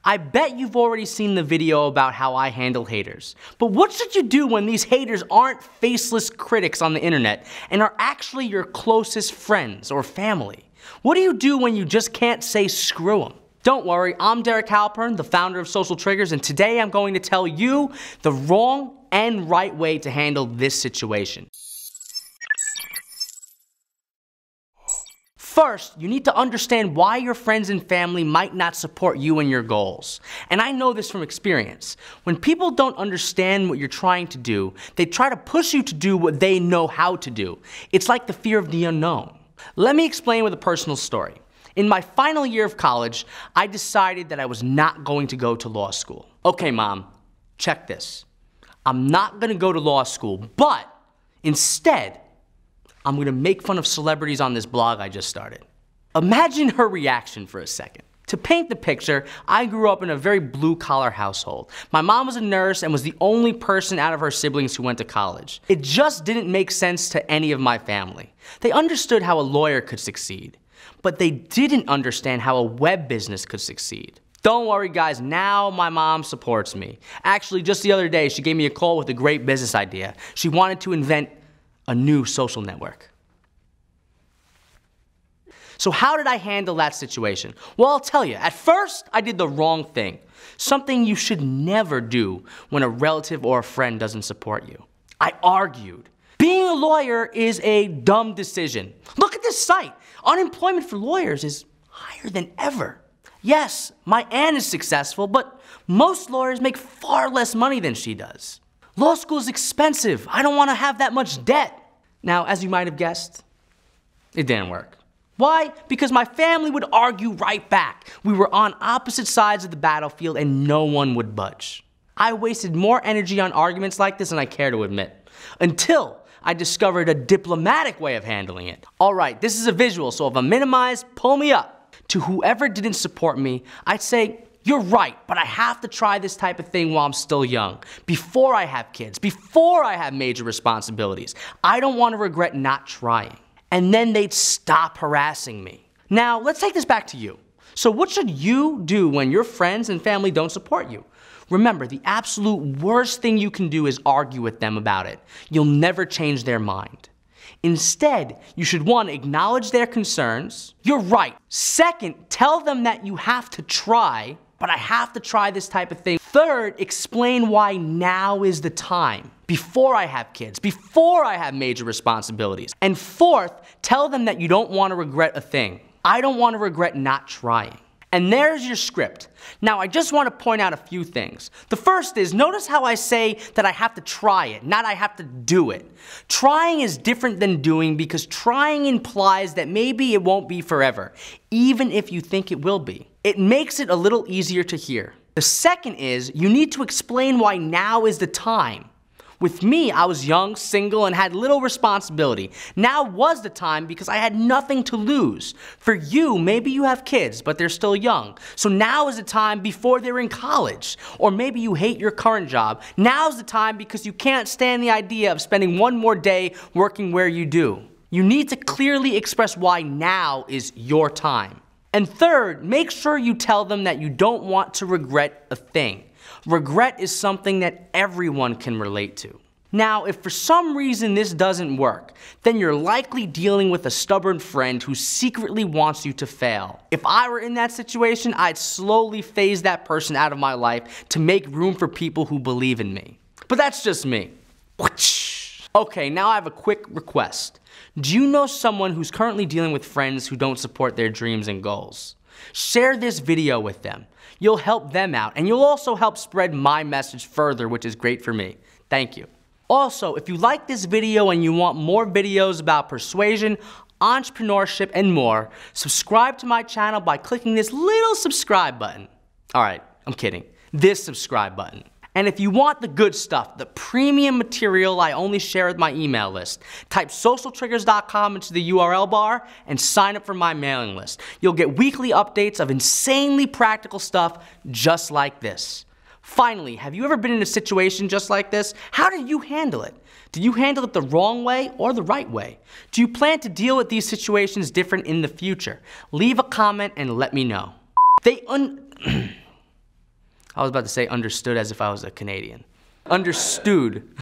I bet you've already seen the video about how I handle haters. But what should you do when these haters aren't faceless critics on the internet and are actually your closest friends or family? What do you do when you just can't say screw them? Don't worry, I'm Halpern, the founder of Social Triggers, and today I'm going to tell you the wrong and right way to handle this situation. First, you need to understand why your friends and family might not support you and your goals. And I know this from experience. When people don't understand what you're trying to do, they try to push you to do what they know how to do. It's like the fear of the unknown. Let me explain with a personal story. In my final year of college, I decided that I was not going to go to law school. Okay, Mom, check this. I'm not going to go to law school, but instead, I'm going to make fun of celebrities on this blog I just started. Imagine her reaction for a second. To paint the picture, I grew up in a very blue-collar household. My mom was a nurse and was the only person out of her siblings who went to college. It just didn't make sense to any of my family. They understood how a lawyer could succeed, but they didn't understand how a web business could succeed. Don't worry guys, now my mom supports me. Actually, just the other day, she gave me a call with a great business idea. She wanted to invent a new social network. So how did I handle that situation? Well, I'll tell you. At first, I did the wrong thing. Something you should never do when a relative or a friend doesn't support you. I argued. Being a lawyer is a dumb decision. Look at this site. Unemployment for lawyers is higher than ever. Yes, my aunt is successful, but most lawyers make far less money than she does. Law school is expensive. I don't want to have that much debt. Now, as you might have guessed, it didn't work. Why? Because my family would argue right back. We were on opposite sides of the battlefield and no one would budge. I wasted more energy on arguments like this than I care to admit, until I discovered a diplomatic way of handling it. All right, this is a visual, so if I minimize, pull me up. To whoever didn't support me, I'd say, you're right, but I have to try this type of thing while I'm still young, before I have kids, before I have major responsibilities. I don't want to regret not trying. And then they'd stop harassing me. Now, let's take this back to you. So what should you do when your friends and family don't support you? Remember, the absolute worst thing you can do is argue with them about it. You'll never change their mind. Instead, you should 1, acknowledge their concerns. You're right. 2nd, tell them that you have to try, but I have to try this type of thing. 3rd, explain why now is the time. Before I have kids, before I have major responsibilities. And 4th, tell them that you don't want to regret a thing. I don't want to regret not trying. And there's your script. Now, I just want to point out a few things. The first is, notice how I say that I have to try it, not I have to do it. Trying is different than doing because trying implies that maybe it won't be forever, even if you think it will be. It makes it a little easier to hear. The second is, you need to explain why now is the time. With me, I was young, single, and had little responsibility. Now was the time because I had nothing to lose. For you, maybe you have kids, but they're still young. So now is the time before they're in college. Or maybe you hate your current job. Now's the time because you can't stand the idea of spending one more day working where you do. You need to clearly express why now is your time. And 3rd, make sure you tell them that you don't want to regret a thing. Regret is something that everyone can relate to. Now, if for some reason this doesn't work, then you're likely dealing with a stubborn friend who secretly wants you to fail. If I were in that situation, I'd slowly phase that person out of my life to make room for people who believe in me. But that's just me. Okay, now I have a quick request. Do you know someone who's currently dealing with friends who don't support their dreams and goals? Share this video with them. You'll help them out, and you'll also help spread my message further, which is great for me. Thank you. Also, if you like this video and you want more videos about persuasion, entrepreneurship, and more, subscribe to my channel by clicking this little subscribe button. All right, I'm kidding. This subscribe button. And if you want the good stuff, the premium material I only share with my email list, type socialtriggers.com into the URL bar and sign up for my mailing list. You'll get weekly updates of insanely practical stuff just like this. Finally, have you ever been in a situation just like this? How did you handle it? Did you handle it the wrong way or the right way? Do you plan to deal with these situations different in the future? Leave a comment and let me know. I was about to say understood as if I was a Canadian. Understood.